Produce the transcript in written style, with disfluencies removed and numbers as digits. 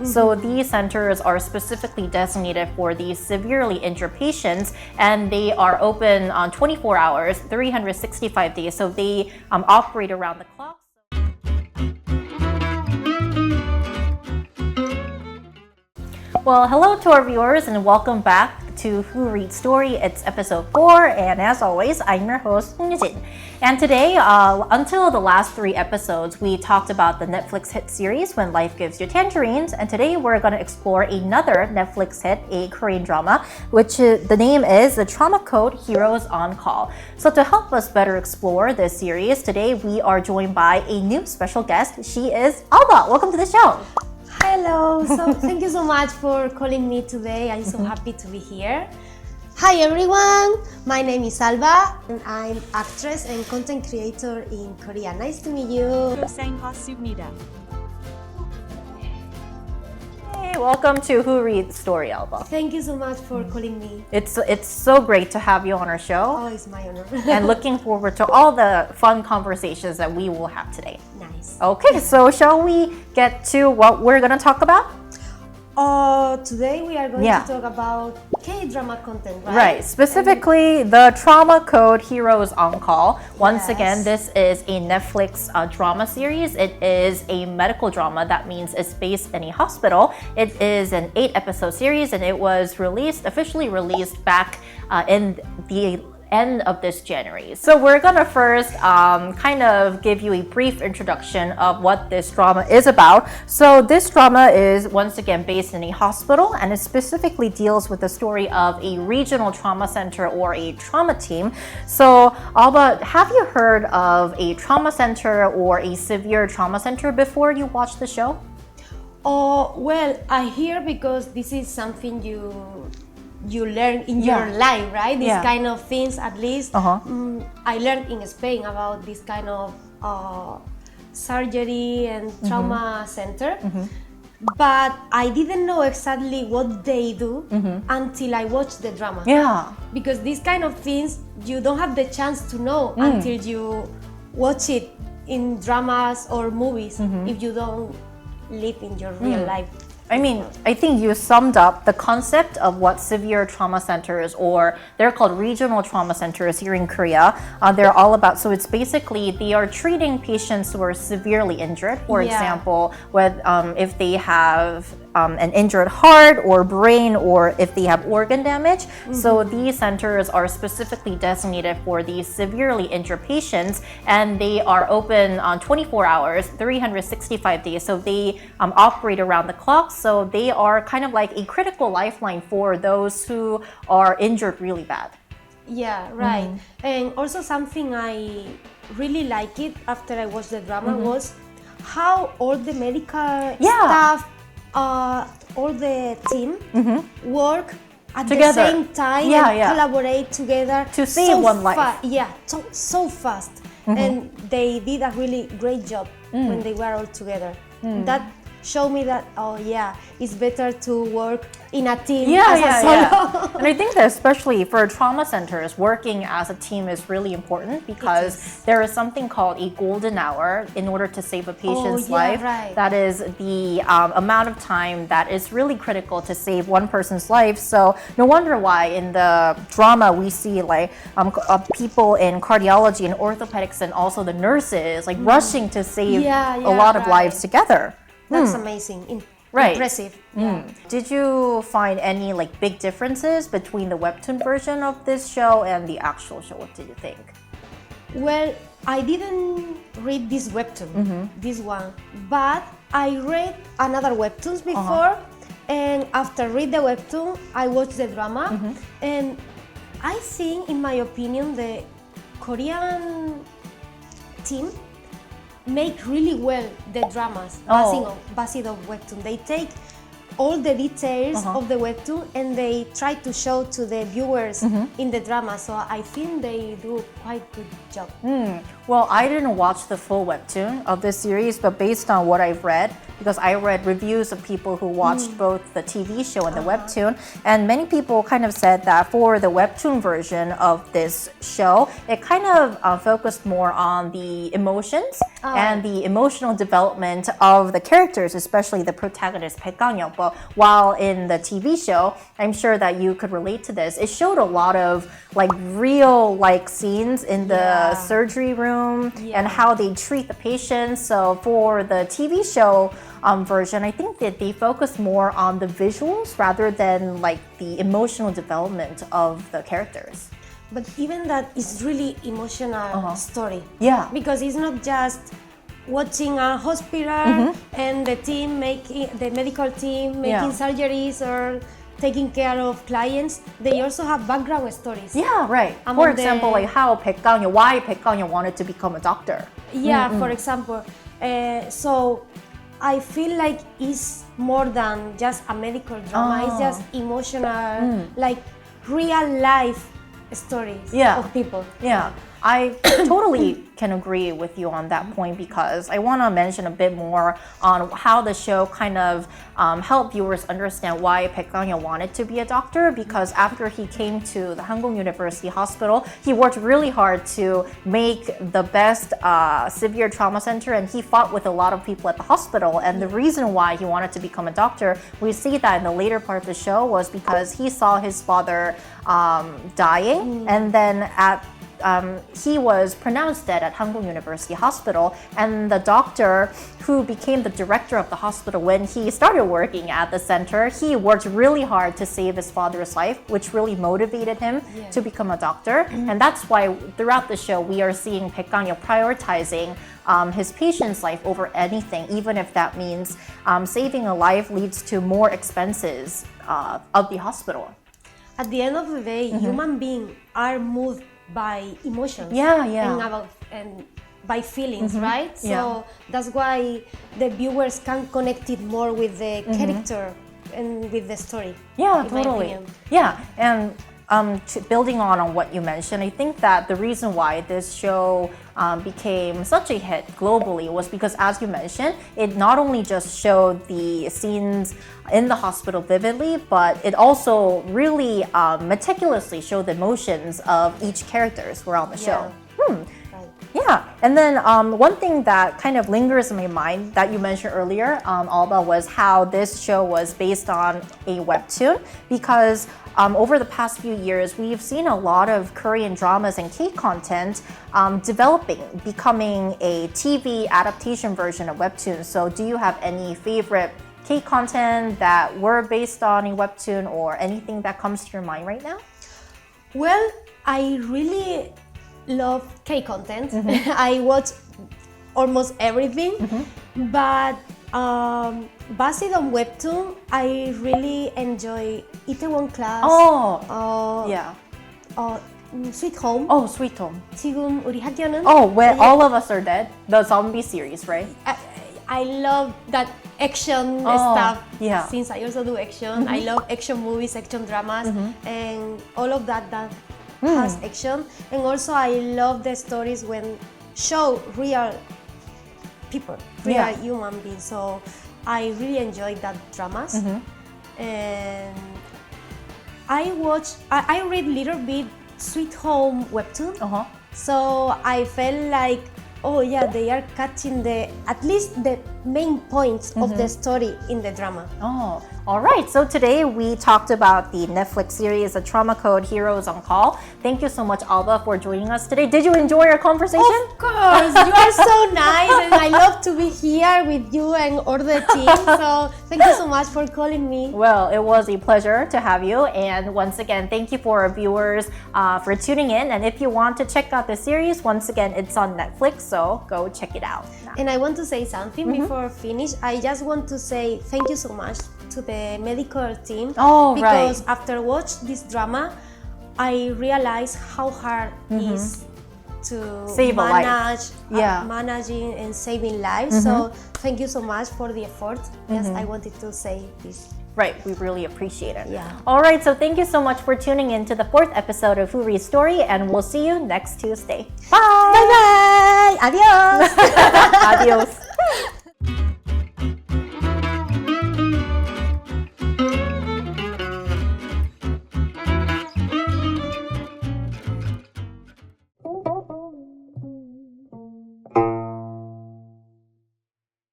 So these centers are specifically designated for these severely injured patients, and they are open on 24 hours, 365 days. So they operate around the clock. Well, hello to our viewers and welcome back to Who Reads Story. It's episode 4, and as always, I'm your host, Jin. And today, until the last 3 episodes, we talked about the Netflix hit series When Life Gives You Tangerines, and today we're going to explore another Netflix hit, a Korean drama, which the name is The Trauma Code Heroes on Call. So to help us better explore this series, today we are joined by a new special guest. She is Alba. Welcome to the show. Hello, so thank you so much for calling me today. I'm so happy to be here. Hi everyone, my name is Alba and I'm actress and content creator in Korea. Nice to meet you. Hey, welcome to Who Reads Story, Alba. Thank you so much for calling me. It's so great to have you on our show. Oh, it's my honor. And looking forward to all the fun conversations that we will have today. Nice. Okay, so shall we get to what we're going to talk about? Today we are going to talk about K-drama content, right? Right, specifically the Trauma Code Heroes on Call. Once again, this is a Netflix drama series. It is a medical drama. That means it's based in a hospital. It is an 8-episode series, and it was officially released back in the end of this January. So we're gonna first kind of give you a brief introduction of what this drama is about. So this drama is once again based in a hospital, and it specifically deals with the story of a regional trauma center or a trauma team. So Alba, have you heard of a trauma center or a severe trauma center before you watched the show? Oh, well, I hear because this is something you learn in your life, right? These kind of things, at least. I learned in Spain about this kind of surgery and trauma center, but I didn't know exactly what they do until I watched the drama. Yeah. Because these kind of things, you don't have the chance to know until you watch it in dramas or movies if you don't live in your real life. I mean, I think you summed up the concept of what severe trauma centers, or they're called regional trauma centers here in Korea. They're all about, so it's basically they are treating patients who are severely injured. For example, if they have an injured heart or brain, or if they have organ damage. So these centers are specifically designated for these severely injured patients, and they are open on 24 hours, 365 days. So they operate around the clock. So they are kind of like a critical lifeline for those who are injured really bad. Yeah, right. And also something I really like it after I watched the drama was how all the medical staff, all the team work at together. the same time and collaborate together to save one life. So fast. And they did a really great job when they were all together. That showed me that, it's better to work in a team as a solo. And I think that especially for trauma centers, working as a team is really important, because there is something called a golden hour in order to save a patient's life. Right. That is the amount of time that is really critical to save one person's life. So no wonder why in the drama we see like people in cardiology and orthopedics and also the nurses like rushing to save a lot of lives together. That's amazing. Impressive. Did you find any like big differences between the webtoon version of this show and the actual show? What did you think? Well, I didn't read this webtoon, this one, but I read another webtoons before, and after read the webtoon, I watched the drama, and I think, in my opinion, the Korean team make really well the dramas based on webtoon. They take all the details of the webtoon and they try to show to the viewers in the drama. So I think they do quite good job. Well, I didn't watch the full webtoon of this series, but based on what I've read, because I read reviews of people who watched both the TV show and the webtoon, and many people kind of said that for the webtoon version of this show, it kind of focused more on the emotions and the emotional development of the characters, especially the protagonist Baekgang-yeong. But while in the TV show, I'm sure that you could relate to this. It showed a lot of like real like scenes in the surgery room and how they treat the patients. So for the TV show version, I think that they focus more on the visuals rather than like the emotional development of the characters. But even that is really emotional story. Yeah. Because it's not just watching a hospital and the medical team making surgeries or taking care of clients. They also have background stories. Yeah, right. For example, like how why Baekgang-yeong wanted to become a doctor. Yeah, for example. So I feel like it's more than just a medical drama. It's just emotional, like real life stories of people. Yeah, I totally can agree with you on that point because I want to mention a bit more on how the show kind of helped viewers understand why Baekgang-yeong wanted to be a doctor, because after he came to the Hanguk University Hospital, he worked really hard to make the best severe trauma center, and he fought with a lot of people at the hospital. And the reason why he wanted to become a doctor, we see that in the later part of the show, was because he saw his father dying, and then he was pronounced dead at Hanguk University Hospital, and the doctor who became the director of the hospital when he started working at the center, he worked really hard to save his father's life, which really motivated him to become a doctor. And that's why throughout the show we are seeing Baekgang-yeong prioritizing his patient's life over anything, even if that means saving a life leads to more expenses of the hospital. At the end of the day, human beings are moved by emotions and by feelings, right? So that's why the viewers can connect it more with the character and with the story. Yeah, totally. Yeah, and building on what you mentioned, I think that the reason why this show became such a hit globally was because, as you mentioned, it not only just showed the scenes in the hospital vividly, but it also really meticulously showed the emotions of each characters who are on the show. Yeah, and then one thing that kind of lingers in my mind that you mentioned earlier, Alba, was how this show was based on a webtoon, because over the past few years, we've seen a lot of Korean dramas and K-content becoming a TV adaptation version of webtoons. So do you have any favorite K-content that were based on a webtoon, or anything that comes to your mind right now? Well, I really love K-content. I watch almost everything, but based on webtoon, I really enjoy Itaewon Class. Sweet Home. Oh, Sweet Home. 지금 우리 학교는. Oh, where all of us are dead. The zombie series, right? I love that action stuff. Yeah. Since I also do action, I love action movies, action dramas, and all of that has action. And also I love the stories when show real people, real human beings. So I really enjoy that dramas. And I read little bit Sweet Home webtoon. So I felt like, oh yeah, they are catching at least the main points of the story in the drama. Oh, all right. So today we talked about the Netflix series, The Trauma Code Heroes on Call. Thank you so much, Alba, for joining us today. Did you enjoy our conversation? Of course, you are so nice, and I love to be here with you and all the team. So thank you so much for calling me. Well, it was a pleasure to have you. And once again, thank you for our viewers for tuning in. And if you want to check out the series, once again, it's on Netflix, so go check it out. And I want to say something before I finish. I just want to say thank you so much to the medical team. Because after watching this drama, I realized how hard it is to save managing and saving lives. So thank you so much for the effort. Yes, I wanted to say this. Right, we really appreciate it. Yeah. All right, so thank you so much for tuning in to the 4th episode of Huri's Story, and we'll see you next Tuesday. Bye! Bye-bye! Adios! Adios!